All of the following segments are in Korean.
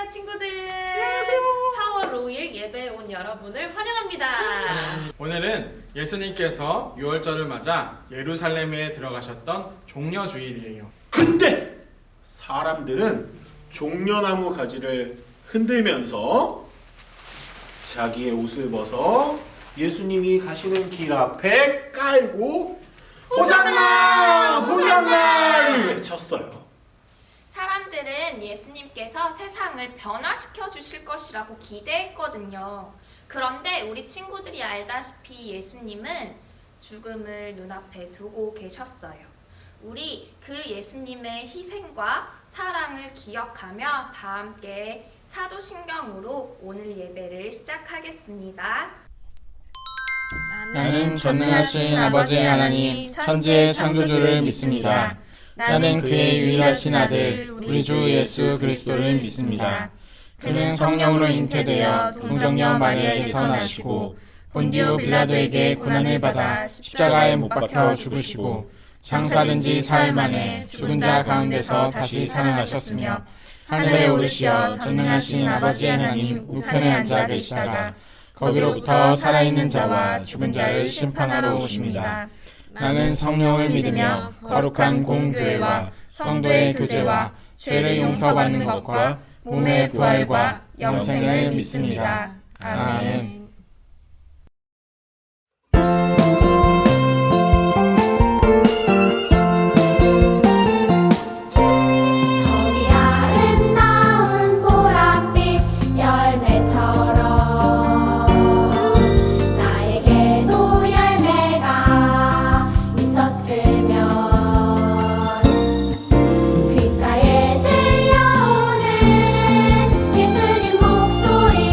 안녕하세요 친구들. 안녕하세요. 4월 5일 예배에 온 여러분을 환영합니다. 오늘은 예수님께서 유월절을 맞아 예루살렘에 들어가셨던 종려주일이에요. 근데 사람들은 종려나무 가지를 흔들면서 자기의 옷을 벗어 예수님이 가시는 길 앞에 깔고 호산나! 호산나! 외쳤어요. 사람들은 예수님께서 세상을 변화시켜 주실 것이라고 기대했거든요. 그런데 우리 친구들이 알다시피 예수님은 죽음을 눈앞에 두고 계셨어요. 우리 그 예수님의 희생과 사랑을 기억하며 다 함께 사도신경으로 오늘 예배를 시작하겠습니다. 나는 전능하신 아버지 하나님 천지의 창조주를 믿습니다. 나는 그의 유일하신 아들 우리 주 예수 그리스도를 믿습니다. 그는 성령으로 잉태되어 동정녀 마리아에게서 나시고 본디오 빌라도에게 고난을 받아 십자가에 못 박혀 죽으시고 장사된 지 사흘 만에 죽은 자 가운데서 다시 살아나셨으며 하늘에 오르시어 전능하신 아버지 하나님 우편에 앉아 계시다가 거기로부터 살아있는 자와 죽은 자를 심판하러 오십니다. 나는 성령을 믿으며 거룩한 공교회와 성도의 교제와 죄를 용서받는 것과 몸의 부활과 영생을 믿습니다. 아멘. 저기 아름다운 보랏빛 열매처럼 나에게도 열매가 있었으면 귓가에 들려오는 예수님 목소리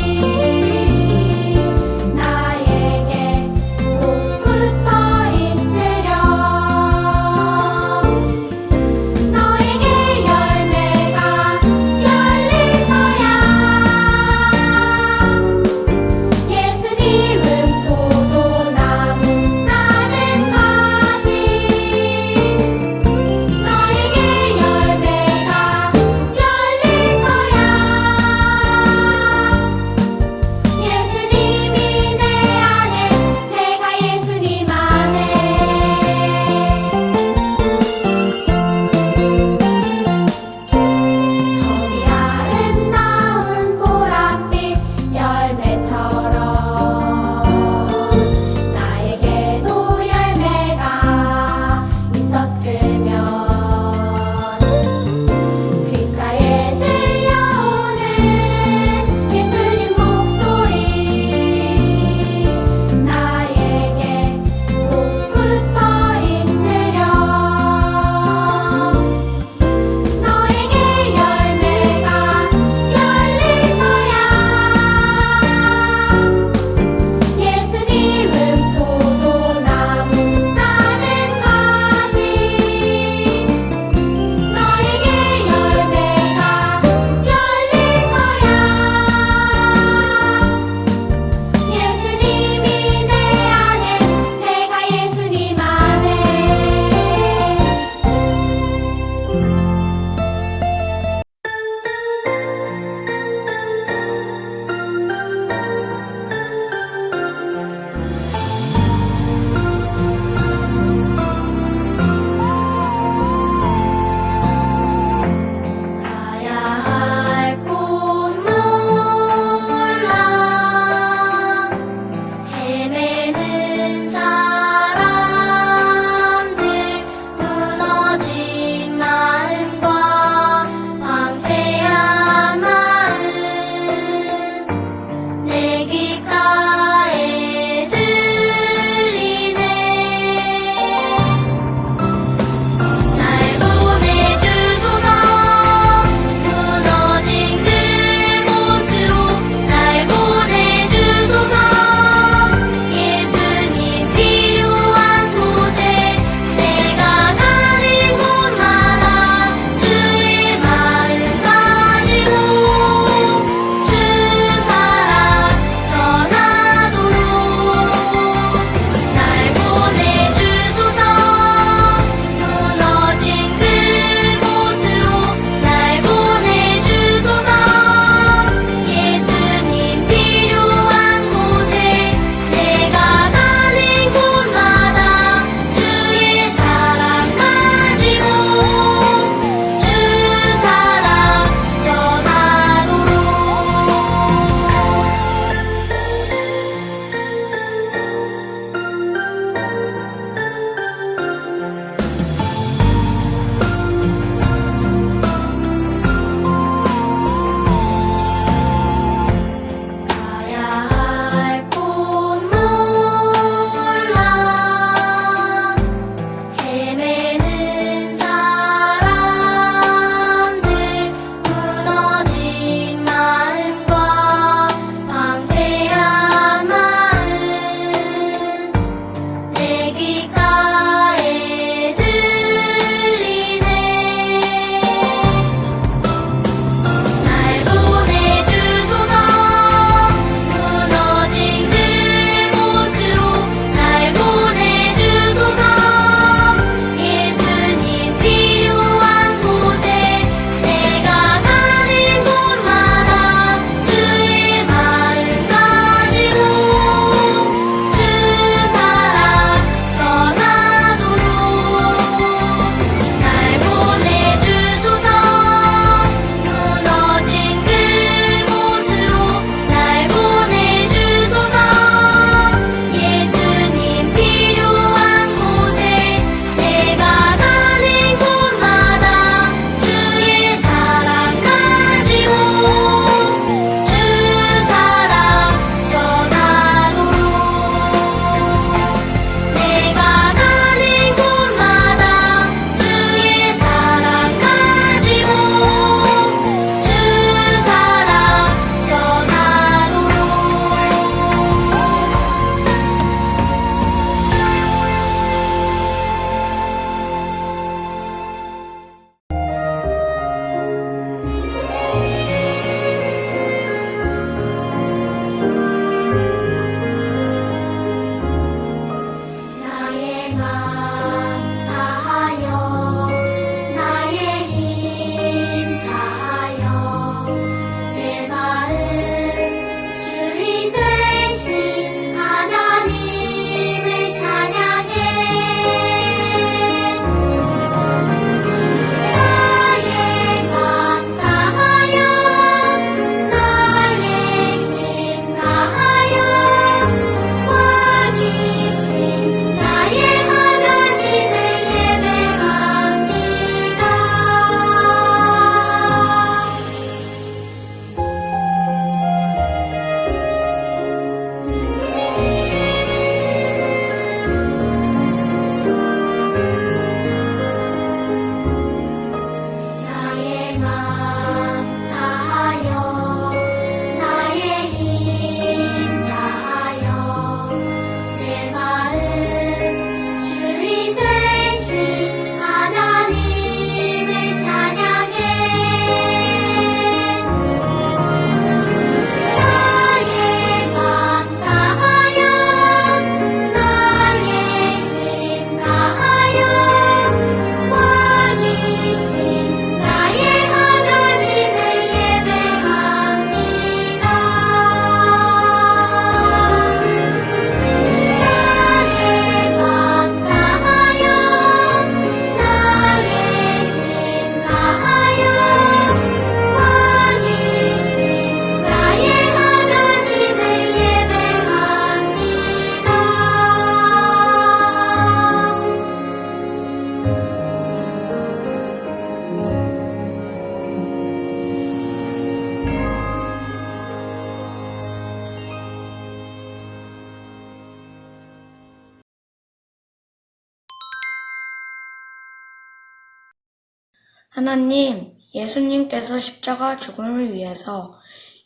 하나님, 예수님께서 십자가 죽음을 위해서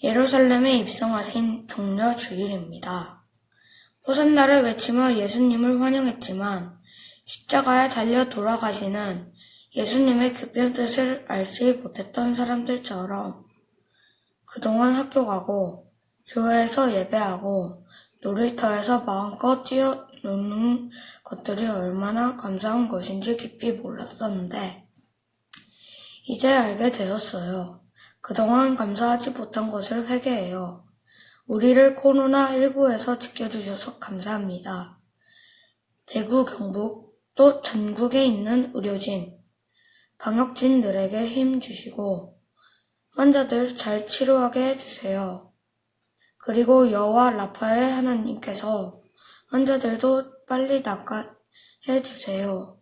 예루살렘에 입성하신 종려 주일입니다. 호산나를 외치며 예수님을 환영했지만 십자가에 달려 돌아가시는 예수님의 급한 뜻을 알지 못했던 사람들처럼 그동안 학교 가고 교회에서 예배하고 놀이터에서 마음껏 뛰어노는 것들이 얼마나 감사한 것인지 깊이 몰랐었는데 이제 알게 되었어요. 그동안 감사하지 못한 것을 회개해요. 우리를 코로나19에서 지켜주셔서 감사합니다. 대구, 경북, 또 전국에 있는 의료진, 방역진들에게 힘 주시고 환자들 잘 치료하게 해주세요. 그리고 여호와 라파의 하나님께서 환자들도 빨리 낫게 해주세요.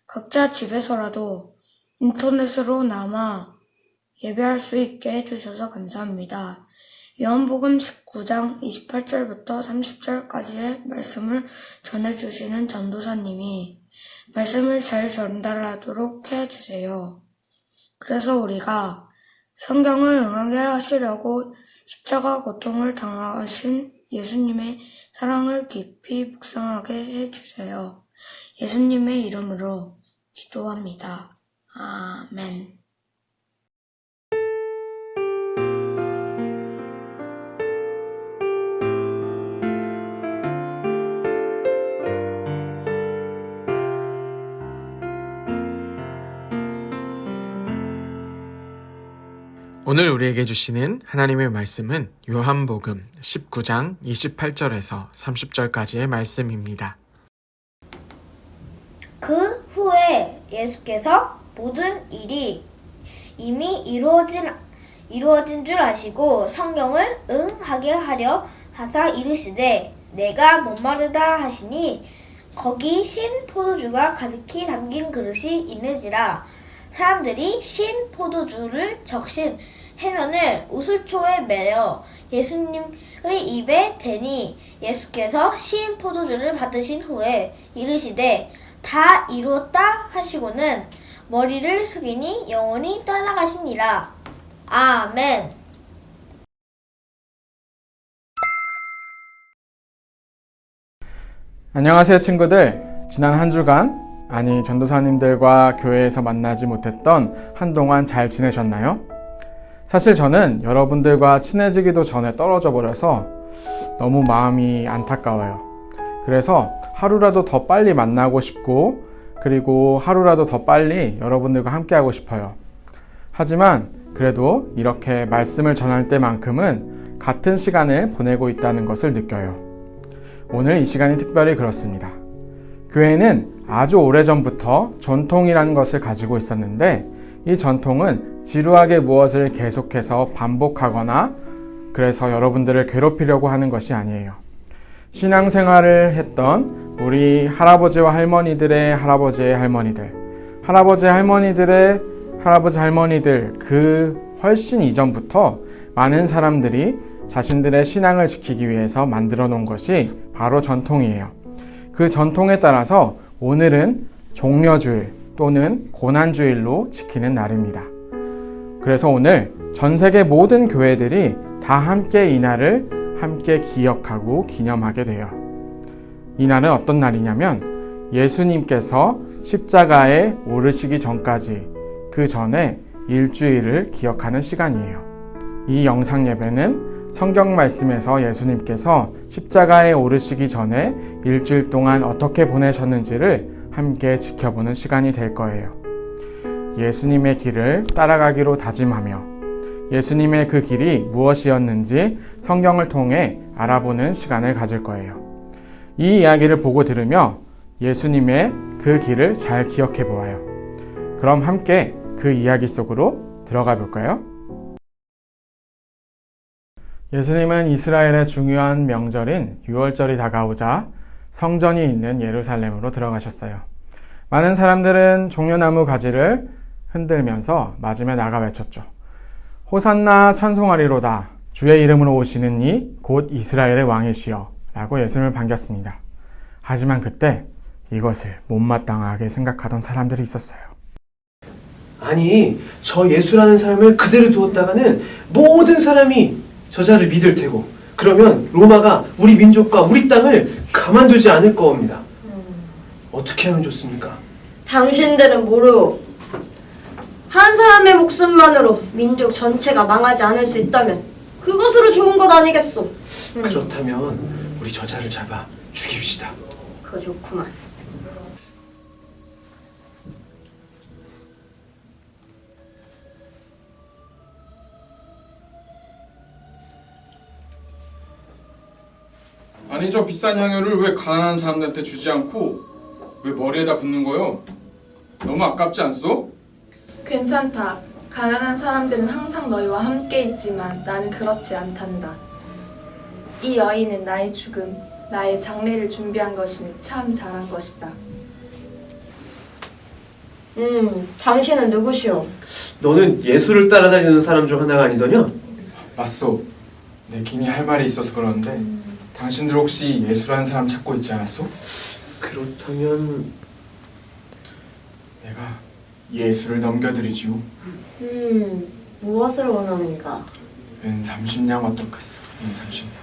각자 집에서라도 인터넷으로 나마 예배할 수 있게 해주셔서 감사합니다. 요한복음 19장 28절부터 30절까지의 말씀을 전해주시는 전도사님이 말씀을 잘 전달하도록 해주세요. 그래서 우리가 성경을 응하게 하시려고 십자가 고통을 당하신 예수님의 사랑을 깊이 묵상하게 해주세요. 예수님의 이름으로 기도합니다. 아멘. 오늘 우리에게 주시는 하나님의 말씀은 요한복음 19장 28절에서 30절까지의 말씀입니다. 그 후에 예수께서 모든 일이 이미 이루어진 줄 아시고 성경을 응하게 하려 하사 이르시되 내가 목마르다 하시니 거기 신 포도주가 가득히 담긴 그릇이 있는지라. 사람들이 신 포도주를 적신 해면을 우슬초에 매어 예수님의 입에 대니 예수께서 신 포도주를 받으신 후에 이르시되 다 이루었다 하시고는 머리를 숙이니 영원히 떠나가시니라. 아멘. 안녕하세요 친구들. 지난 한 주간 전도사님들과 교회에서 만나지 못했던 한동안 잘 지내셨나요? 사실 저는 여러분들과 친해지기도 전에 떨어져 버려서 너무 마음이 안타까워요. 그래서 하루라도 더 빨리 만나고 싶고 그리고 하루라도 더 빨리 여러분들과 함께 하고 싶어요. 하지만 그래도 이렇게 말씀을 전할 때만큼은 같은 시간을 보내고 있다는 것을 느껴요. 오늘 이 시간이 특별히 그렇습니다. 교회는 아주 오래전부터 전통이라는 것을 가지고 있었는데 이 전통은 지루하게 무엇을 계속해서 반복하거나 그래서 여러분들을 괴롭히려고 하는 것이 아니에요. 신앙생활을 했던 우리 할아버지와 할머니들의 할아버지의 할머니들, 할아버지 할머니들 그 훨씬 이전부터 많은 사람들이 자신들의 신앙을 지키기 위해서 만들어 놓은 것이 바로 전통이에요. 그 전통에 따라서 오늘은 종려주일 또는 고난주일로 지키는 날입니다. 그래서 오늘 전 세계 모든 교회들이 다 함께 이 날을 함께 기억하고 기념하게 돼요. 이 날은 어떤 날이냐면 예수님께서 십자가에 오르시기 전까지 그 전에 일주일을 기억하는 시간이에요. 이 영상 예배는 성경 말씀에서 예수님께서 십자가에 오르시기 전에 일주일 동안 어떻게 보내셨는지를 함께 지켜보는 시간이 될 거예요. 예수님의 길을 따라가기로 다짐하며 예수님의 그 길이 무엇이었는지 성경을 통해 알아보는 시간을 가질 거예요. 이 이야기를 보고 들으며 예수님의 그 길을 잘 기억해 보아요. 그럼 함께 그 이야기 속으로 들어가 볼까요? 예수님은 이스라엘의 중요한 명절인 유월절이 다가오자 성전이 있는 예루살렘으로 들어가셨어요. 많은 사람들은 종려나무 가지를 흔들면서 맞으며 나가 외쳤죠. 호산나 찬송하리로다. 주의 이름으로 오시는 이 곧 이스라엘의 왕이시여 라고 예수님을 반겼습니다. 하지만 그때 이것을 못마땅하게 생각하던 사람들이 있었어요. 아니, 저 예수라는 사람을 그대로 두었다가는 모든 사람이 저자를 믿을 테고, 그러면 로마가 우리 민족과 우리 땅을 가만두지 않을 겁니다. 어떻게 하면 좋습니까? 당신들은 모르고 한 사람의 목숨만으로 민족 전체가 망하지 않을 수 있다면 그것으로 좋은 것 아니겠소? 그렇다면 우리 저자를 잡아 죽입시다. 그거 좋구만. 아니 저 비싼 향유를 왜 가난한 사람들한테 주지 않고 왜 머리에다 붓는 거요? 너무 아깝지 않소? 괜찮다. 가난한 사람들은 항상 너희와 함께 있지만 나는 그렇지 않단다. 이 여인은 나의 죽음, 나의 장례를 준비한 것이니 참 잘한 것이다. 당신은 누구시오? 너는 예수를 따라다니는 사람 중 하나가 아니더냐? 맞소. 내 김이 할 말이 있어서 그러는데 당신들 혹시 예수라는 사람 찾고 있지 않았소? 그렇다면 내가 예수를 넘겨드리지요. 무엇을 원하는가? 은 30냥 어떻겠어? 은 30냥.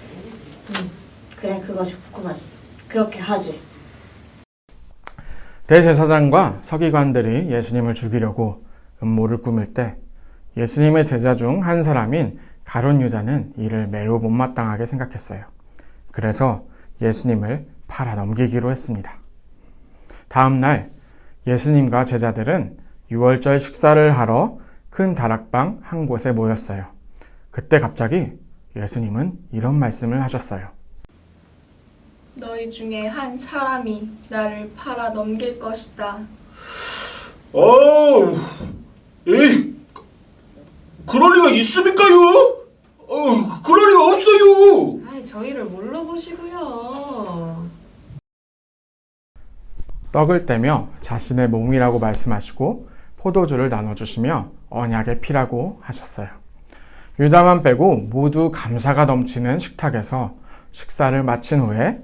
그래, 그거 좋구만. 그렇게 하지. 대제사장과 서기관들이 예수님을 죽이려고 음모를 꾸밀 때 예수님의 제자 중 한 사람인 가룟 유다는 이를 매우 못마땅하게 생각했어요. 그래서 예수님을 팔아 넘기기로 했습니다. 다음 날 예수님과 제자들은 유월절 식사를 하러 큰 다락방 한 곳에 모였어요. 그때 갑자기 예수님은 이런 말씀을 하셨어요. 너희 중에 한 사람이 나를 팔아 넘길 것이다. 에이, 그럴 리가 있습니까요? 그럴 리가 없어요. 아이, 저희를 뭘로 보시고요. 떡을 떼며 자신의 몸이라고 말씀하시고 포도주를 나눠주시며 언약의 피라고 하셨어요. 유다만 빼고 모두 감사가 넘치는 식탁에서 식사를 마친 후에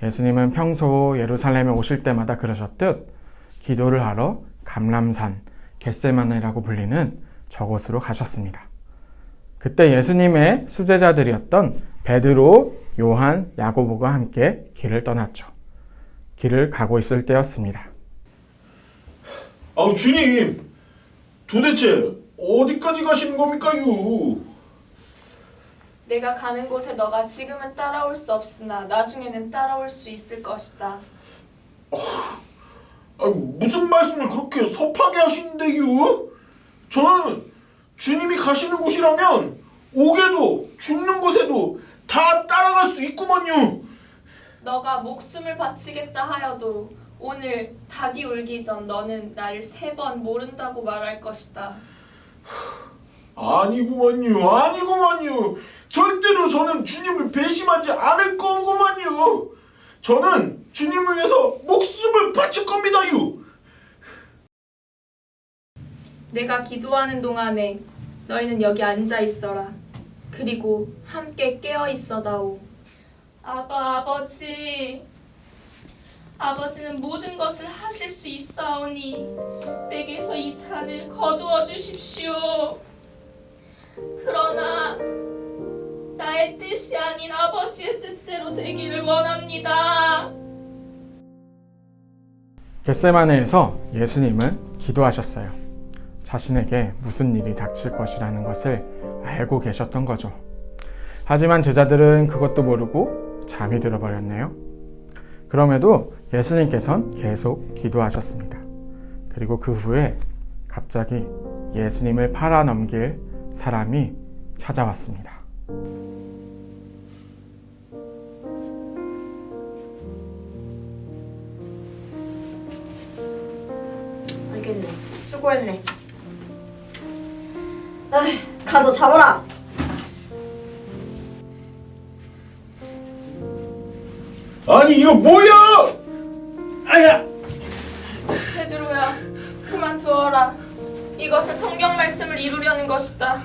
예수님은 평소 예루살렘에 오실 때마다 그러셨듯 기도를 하러 감람산, 겟세마네라고 불리는 저곳으로 가셨습니다. 그때 예수님의 수제자들이었던 베드로, 요한, 야고보가 함께 길을 떠났죠. 길을 가고 있을 때였습니다. 주님, 도대체 어디까지 가시는 겁니까요? 내가 가는 곳에 너가 지금은 따라올 수 없으나 나중에는 따라올 수 있을 것이다. 무슨 말씀을 그렇게 섭하게 하시는데요? 저는 주님이 가시는 곳이라면 옥에도 죽는 곳에도 다 따라갈 수 있구만요. 너가 목숨을 바치겠다 하여도 오늘 닭이 울기 전 너는 나를 3번 모른다고 말할 것이다. 아니구만요. 절대로 저는 주님을 배신하지 않을 거구만요. 저는 주님을 위해서 목숨을 바칠 겁니다요. 내가 기도하는 동안에 너희는 여기 앉아 있어라. 그리고 함께 깨어 있어다오. 아버지. 아버지는 모든 것을 하실 수 있사오니 내게서 이 잔을 거두어 주십시오. 그러나 나의 뜻이 아닌 아버지의 뜻대로 되기를 원합니다. 겟세마네에서 예수님은 기도하셨어요. 자신에게 무슨 일이 닥칠 것이라는 것을 알고 계셨던 거죠. 하지만 제자들은 그것도 모르고 잠이 들어버렸네요. 그럼에도 예수님께서는 계속 기도하셨습니다. 그리고 그 후에 갑자기 예수님을 팔아 넘길 사람이 찾아왔습니다. 알겠네. 수고했네. 가서 잡아라. 아니 이거 뭐야? 아야! 베드로야, 그만두어라. 이것은 성경 말씀을 이루려는 것이다.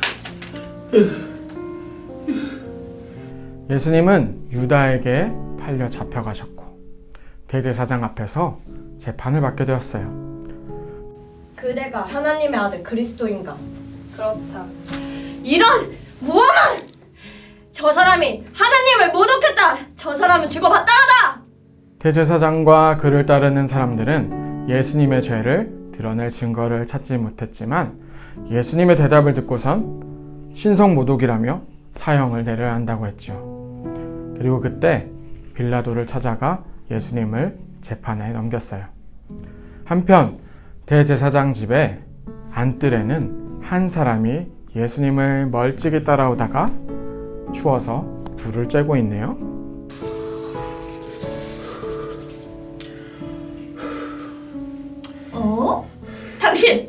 예수님은 유다에게 팔려 잡혀가셨고 대제사장 앞에서 재판을 받게 되었어요. 그대가 하나님의 아들 그리스도인가? 그렇다. 이런 무엄한! 저 사람이 하나님을 모독했다! 저 사람은 죽어 마땅하다! 대제사장과 그를 따르는 사람들은 예수님의 죄를 드러낼 증거를 찾지 못했지만 예수님의 대답을 듣고선 신성모독이라며 사형을 내려야 한다고 했죠. 그리고 그때 빌라도를 찾아가 예수님을 재판에 넘겼어요. 한편 대제사장 집에 안뜰에는 한 사람이 예수님을 멀찍이 따라오다가 추워서 불을 쬐고 있네요. 당신!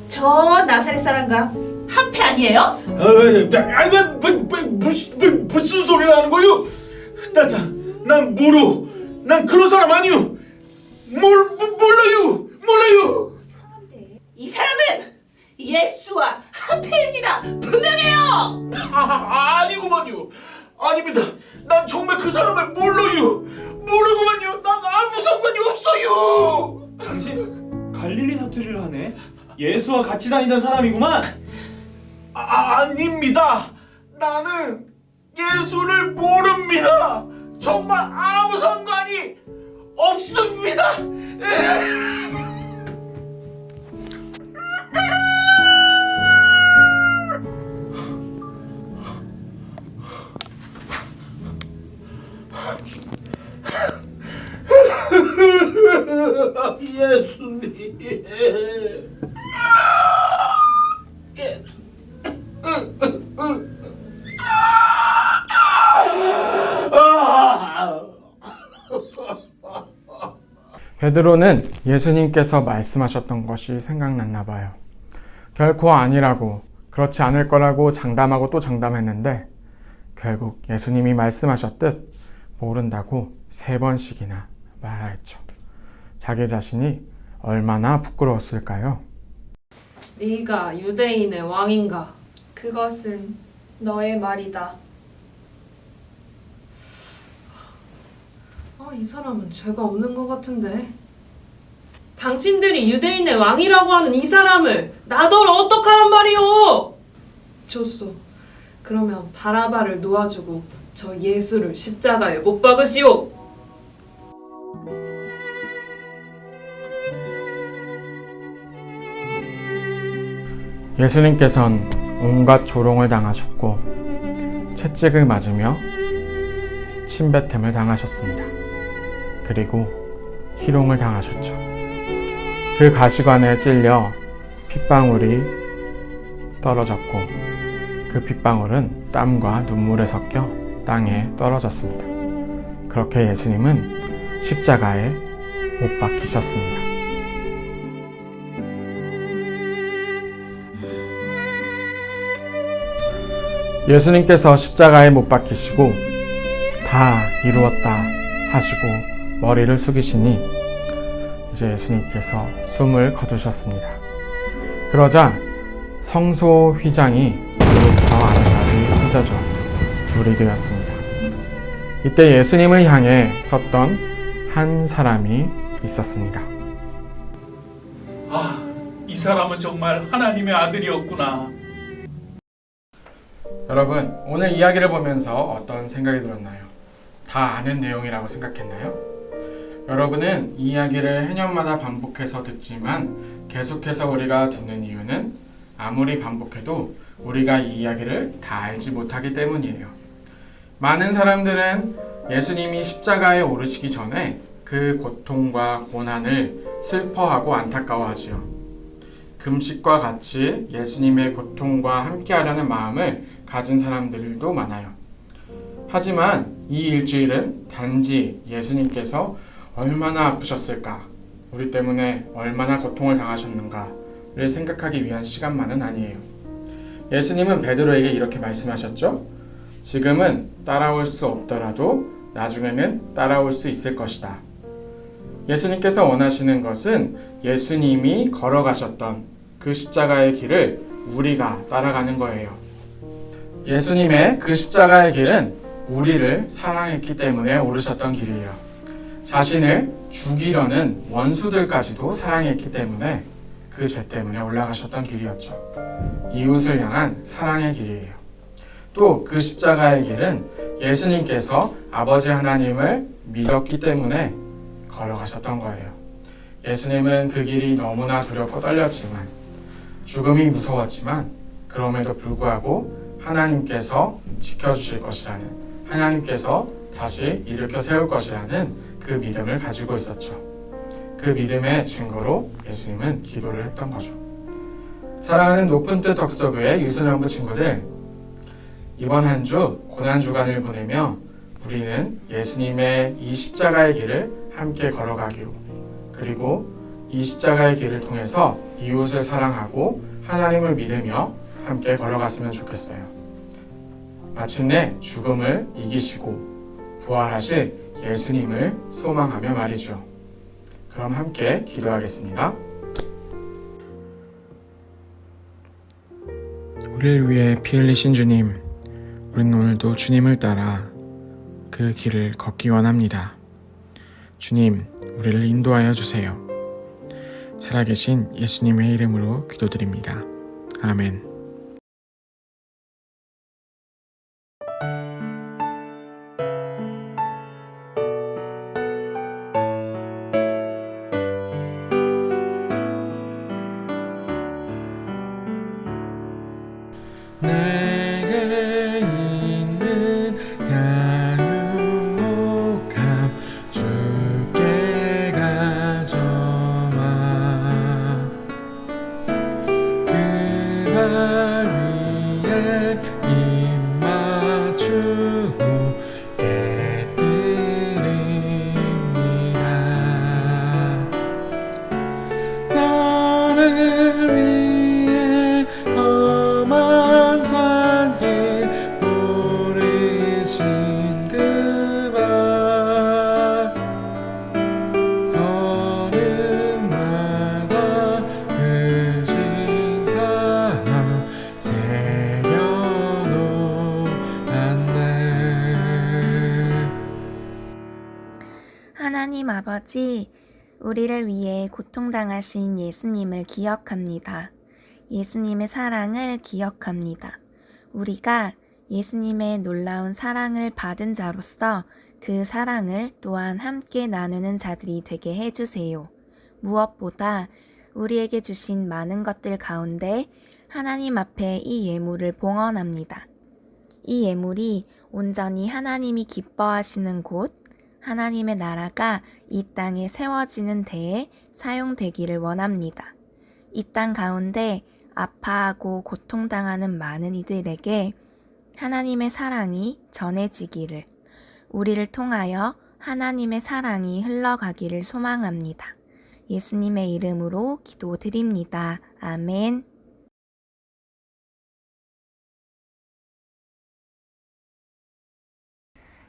저 나사렛 사람과 한패 아니에요? 무슨 소리를 하는 거요? 난 모르. 난 그런 사람 아니요. 몰라요. 이 사람은 예수와 한패입니다. 분명해요. 아니구만요. 아닙니다. 난 정말 그 사람을 몰라요. 모르구만요. 난 아무 상관이 없어요. 당신 갈릴리 사투리를 하네. 예수와 같이 다니던 사람이구만. 아닙니다. 나는 예수를 모릅니다. 정말 아무 상관이 없습니다. 예수님. 베드로는 예수님께서 말씀하셨던 것이 생각났나 봐요. 결코 아니라고, 그렇지 않을 거라고 장담하고 또 장담했는데 결국 예수님이 말씀하셨듯 모른다고 3번씩이나 말하였죠. 자기 자신이 얼마나 부끄러웠을까요? 네가 유대인의 왕인가? 그것은 너의 말이다. 이 사람은 죄가 없는 것 같은데. 당신들이 유대인의 왕이라고 하는 이 사람을 나더러 어떡하란 말이오? 좋소. 그러면 바라바를 놓아주고 저 예수를 십자가에 못 박으시오. 예수님께서는 온갖 조롱을 당하셨고 채찍을 맞으며 침뱉음을 당하셨습니다. 그리고 희롱을 당하셨죠. 그 가시관에 찔려 핏방울이 떨어졌고 그 핏방울은 땀과 눈물에 섞여 땅에 떨어졌습니다. 그렇게 예수님은 십자가에 못 박히셨습니다. 예수님께서 십자가에 못 박히시고 다 이루었다 하시고 머리를 숙이시니 이제 예수님께서 숨을 거두셨습니다. 그러자 성소 휘장이 위로부터 아래까지 찢어져 둘이 되었습니다. 이때 예수님을 향해 섰던 한 사람이 있었습니다. 이 사람은 정말 하나님의 아들이었구나. 여러분, 오늘 이야기를 보면서 어떤 생각이 들었나요? 다 아는 내용이라고 생각했나요? 여러분은 이 이야기를 해년마다 반복해서 듣지만 계속해서 우리가 듣는 이유는 아무리 반복해도 우리가 이 이야기를 다 알지 못하기 때문이에요. 많은 사람들은 예수님이 십자가에 오르시기 전에 그 고통과 고난을 슬퍼하고 안타까워하지요. 금식과 같이 예수님의 고통과 함께하려는 마음을 가진 사람들도 많아요. 하지만 이 일주일은 단지 예수님께서 얼마나 아프셨을까, 우리 때문에 얼마나 고통을 당하셨는가를 생각하기 위한 시간만은 아니에요. 예수님은 베드로에게 이렇게 말씀하셨죠. 지금은 따라올 수 없더라도 나중에는 따라올 수 있을 것이다. 예수님께서 원하시는 것은 예수님이 걸어가셨던 그 십자가의 길을 우리가 따라가는 거예요. 예수님의 그 십자가의 길은 우리를 사랑했기 때문에 오르셨던 길이에요. 자신을 죽이려는 원수들까지도 사랑했기 때문에 그 죄 때문에 올라가셨던 길이었죠. 이웃을 향한 사랑의 길이에요. 또 그 십자가의 길은 예수님께서 아버지 하나님을 믿었기 때문에 걸어가셨던 거예요. 예수님은 그 길이 너무나 두렵고 떨렸지만, 죽음이 무서웠지만, 그럼에도 불구하고 하나님께서 지켜주실 것이라는, 하나님께서 다시 일으켜 세울 것이라는 그 믿음을 가지고 있었죠. 그 믿음의 증거로 예수님은 기도를 했던 거죠. 사랑하는 높은 뜻 덕서교회 유소년부 친구들, 이번 한 주 고난주간을 보내며 우리는 예수님의 이 십자가의 길을 함께 걸어가기로, 그리고 이 십자가의 길을 통해서 이웃을 사랑하고 하나님을 믿으며 함께 걸어갔으면 좋겠어요. 마침내 죽음을 이기시고 부활하실 예수님을 소망하며 말이죠. 그럼 함께 기도하겠습니다. 우리를 위해 피 흘리신 주님, 우리는 오늘도 주님을 따라 그 길을 걷기 원합니다. 주님, 우리를 인도하여 주세요. 살아계신 예수님의 이름으로 기도드립니다. 아멘. 내게 있는 양육함 주께 가져와 그 발 위에 입 맞추게 드립니다. 나를 위해 험한 산길 오르신 그 발 걸음마다 그 신사랑 새겨놓았네. 하나님 아버지, 우리를 위해 고통당하신 예수님을 기억합니다. 예수님의 사랑을 기억합니다. 우리가 예수님의 놀라운 사랑을 받은 자로서 그 사랑을 또한 함께 나누는 자들이 되게 해주세요. 무엇보다 우리에게 주신 많은 것들 가운데 하나님 앞에 이 예물을 봉헌합니다. 이 예물이 온전히 하나님이 기뻐하시는 곳, 하나님의 나라가 이 땅에 세워지는 데에 사용되기를 원합니다. 이 땅 가운데 아파하고 고통당하는 많은 이들에게 하나님의 사랑이 전해지기를, 우리를 통하여 하나님의 사랑이 흘러가기를 소망합니다. 예수님의 이름으로 기도드립니다. 아멘.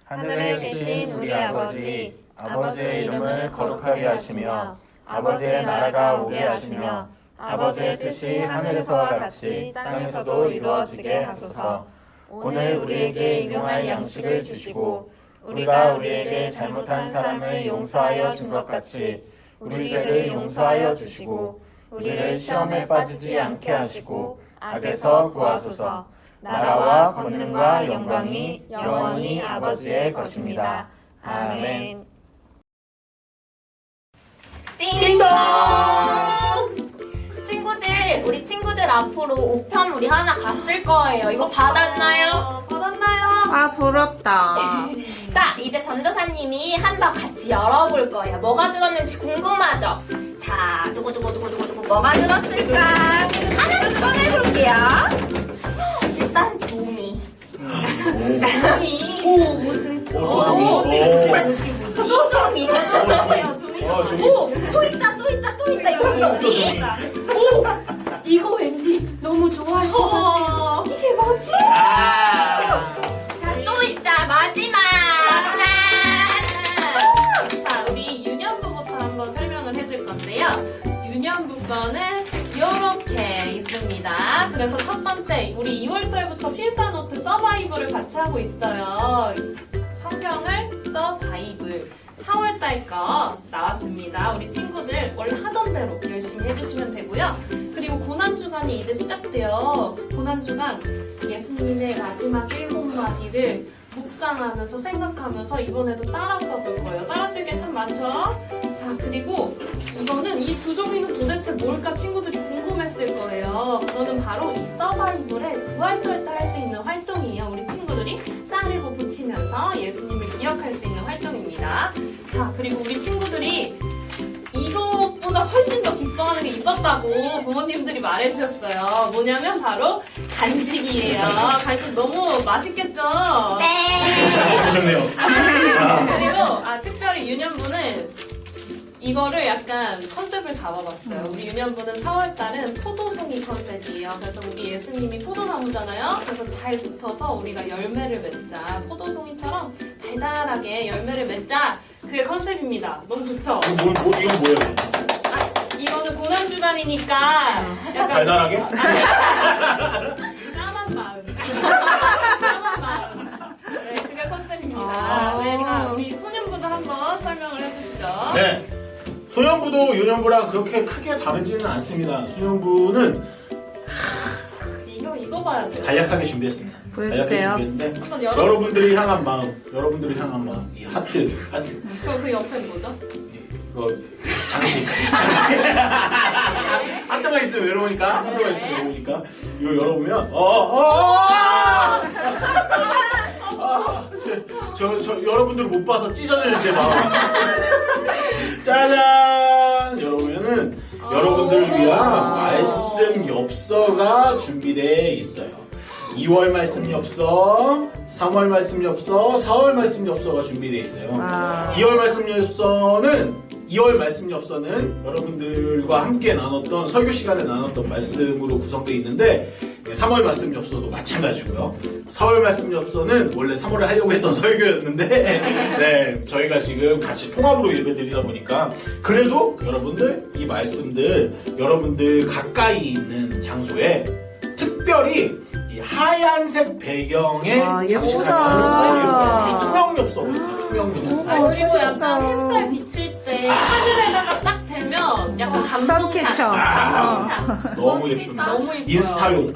하늘에 계신 우리 아버지, 아버지의 이름을 거룩하게 하시며 아버지의 나라가 오게 하시며 아버지의 뜻이 하늘에서와 같이 땅에서도 이루어지게 하소서. 오늘 우리에게 일용할 양식을 주시고 우리가 우리에게 잘못한 사람을 용서하여 준 것 같이 우리 죄를 용서하여 주시고 우리를 시험에 빠지지 않게 하시고 악에서 구하소서. 나라와 권능과 영광이 영원히 아버지의 것입니다. 아멘. 띵동! 친구들, 우리 친구들 앞으로 우편 우리 하나 갔을 거예요. 이거 받았나요? 받았나요? 아, 부럽다. 자, 이제 전도사님이 한번 같이 열어볼 거예요. 뭐가 들었는지 궁금하죠? 자, 두구두구두구두구 뭐가 들었을까? 하나씩 꺼내볼게요. 일단 종이. 오, 무슨 또 종이. 또 있다. 이거 뭐지? 오, 이거 왠지 너무 좋아할 것 같아. 이게 뭐지? 자, 또 있다. 마지막. 자, 우리 유년부부터 한번 설명을 해줄 건데요. 유년부 거는 이렇게 있습니다. 그래서 첫 번째, 우리 2월달부터 필사노트 서바이벌을 같이 하고 있어요. 성경을 써 바이블. 4월달 거 나왔습니다. 우리 친구들 원래 하던 대로 열심히 해주시면 되고요. 그리고 고난주간이 이제 시작돼요. 고난주간 예수님의 마지막 7마디를 묵상하면서 생각하면서 이번에도 따라 써볼 거예요. 따라 쓸 게 참 많죠? 자, 그리고 이거는 이 두 종이는 도대체 뭘까 친구들이 궁금했을 거예요. 그거는 바로 이 서바이벌의 부활절 때 할 수 있는 활동이에요. 우리 친구들이 자르고 붙이면서 예수님을 기억할 수 있는 활동입니다. 자, 그리고 우리 친구들이 이것보다 훨씬 더 기뻐하는 게 있었다고 부모님들이 말해주셨어요. 뭐냐면 바로 간식이에요. 간식 너무 맛있겠죠? 네. 보셨네요. 그리고 특별히 유년부는 이거를 약간 컨셉을 잡아봤어요. 우리 유년부는 4월달은 포도송이 컨셉이에요. 그래서 우리 예수님이 포도나무잖아요. 그래서 잘 붙어서 우리가 열매를 맺자. 포도송이처럼 달달하게 열매를 맺자. 그게 컨셉입니다. 너무 좋죠? 이건 뭐예요? 이거는 고난주간이니까 약간 달달하게? 까만 마음. 까만 마음. 네, 그게 컨셉입니다. 네, 자, 우리 소년부도 한번 설명을 해주시죠. 네. 소년부도 유년부랑 그렇게 크게 다르지는 않습니다. 소년부는 이거 봐야 돼요. 간략하게 준비했습니다. 보여주세요. 간략하게 준비했는데 한번 여러분들이 향한 마음, 이 하트. 그럼 그 옆엔 뭐죠? 이거 장식. 하트가 있으면 외로우니까. 이거 열어보면 저 여러분들 못 봐서 찢어질 제 마음. 짜잔! 열어보면은 여러분들을 위한 말씀 엽서가 준비되어 있어요. 2월 말씀 엽서, 3월 말씀 엽서, 4월 말씀 엽서가 준비되어 있어요. 2월 말씀 엽서는 여러분들과 함께 나눴던 설교 시간에 나눴던 말씀으로 구성되어 있는데 3월 말씀 엽서도 마찬가지고요. 4월 말씀 엽서는 원래 3월에 하려고 했던 설교였는데 네, 저희가 지금 같이 통합으로 예배 드리다 보니까 그래도 여러분들 이 말씀들 여러분들 가까이 있는 장소에 특별히 이 하얀색 배경에 장식하는 투명 엽서거든요. 그리고 약간 햇살 비칠 때 하늘에다가 딱 대면 약간 감성샷. 너무 예쁩니다. 너무 예뻐요.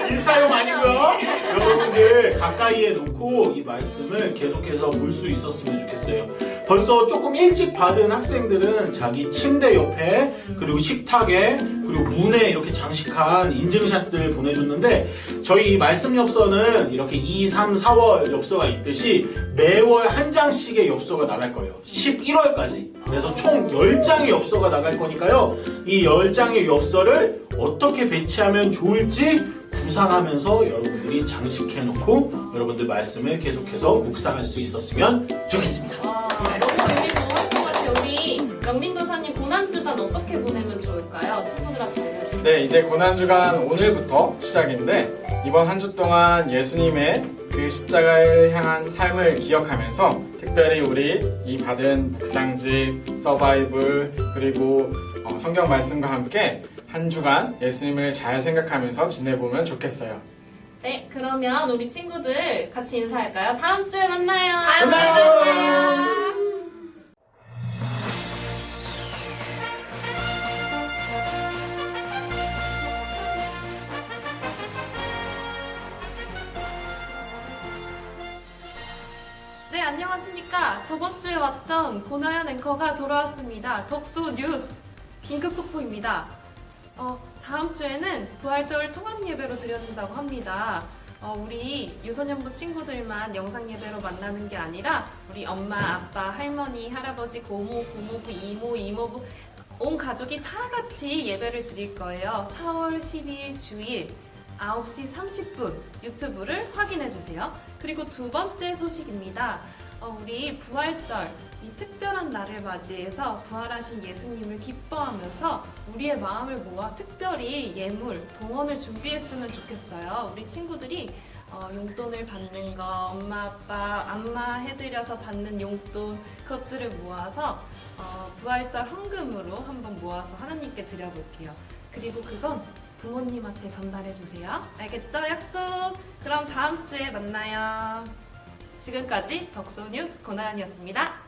인스타용 아니고요. 여러분들 가까이에 놓고 이 말씀을 계속해서 볼 수 있었으면 좋겠어요. 벌써 조금 일찍 받은 학생들은 자기 침대 옆에 그리고 식탁에 그리고 문에 이렇게 장식한 인증샷들 보내줬는데 저희 말씀 엽서는 이렇게 2, 3, 4월 엽서가 있듯이 매월 한 장씩의 엽서가 나갈 거예요. 11월까지. 그래서 총 10장의 엽서가 나갈 거니까요. 이 10장의 엽서를 어떻게 배치하면 좋을지 구상하면서 여러분들이 장식해놓고 여러분들 말씀을 계속해서 묵상할 수 있었으면 좋겠습니다. 너무 의미 좋을 것 같아요. 우리 영민 도사님 고난주간 어떻게 보내면 좋을까요? 친구들한테 알려주세요. 네, 이제 고난주간 오늘부터 시작인데 이번 한 주 동안 예수님의 그 십자가를 향한 삶을 기억하면서 특별히 우리 이 받은 묵상집, 서바이벌 그리고 성경 말씀과 함께 한 주간 예수님을 잘 생각하면서 지내보면 좋겠어요. 네, 그러면 우리 친구들 같이 인사할까요? 다음 주에 만나요. 다음 주에 만나요. 네, 안녕하십니까. 저번 주에 왔던 고나연 앵커가 돌아왔습니다. 덕소 뉴스 긴급 속보입니다. 다음 주에는 부활절 통합 예배로 드려진다고 합니다. 우리 유소년부 친구들만 영상 예배로 만나는 게 아니라 우리 엄마, 아빠, 할머니, 할아버지, 고모, 고모부, 이모, 이모부 온 가족이 다 같이 예배를 드릴 거예요. 4월 12일 주일 9시 30분 유튜브를 확인해 주세요. 그리고 두 번째 소식입니다. 우리 부활절 이 특별한 날을 맞이해서 부활하신 예수님을 기뻐하면서 우리의 마음을 모아 특별히 예물, 봉헌을 준비했으면 좋겠어요. 우리 친구들이 용돈을 받는 거, 엄마, 아빠, 안마 해드려서 받는 용돈 그것들을 모아서 부활절 헌금으로 한번 모아서 하나님께 드려볼게요. 그리고 그건 부모님한테 전달해주세요. 알겠죠? 약속! 그럼 다음 주에 만나요. 지금까지 덕소 뉴스 고나연이었습니다.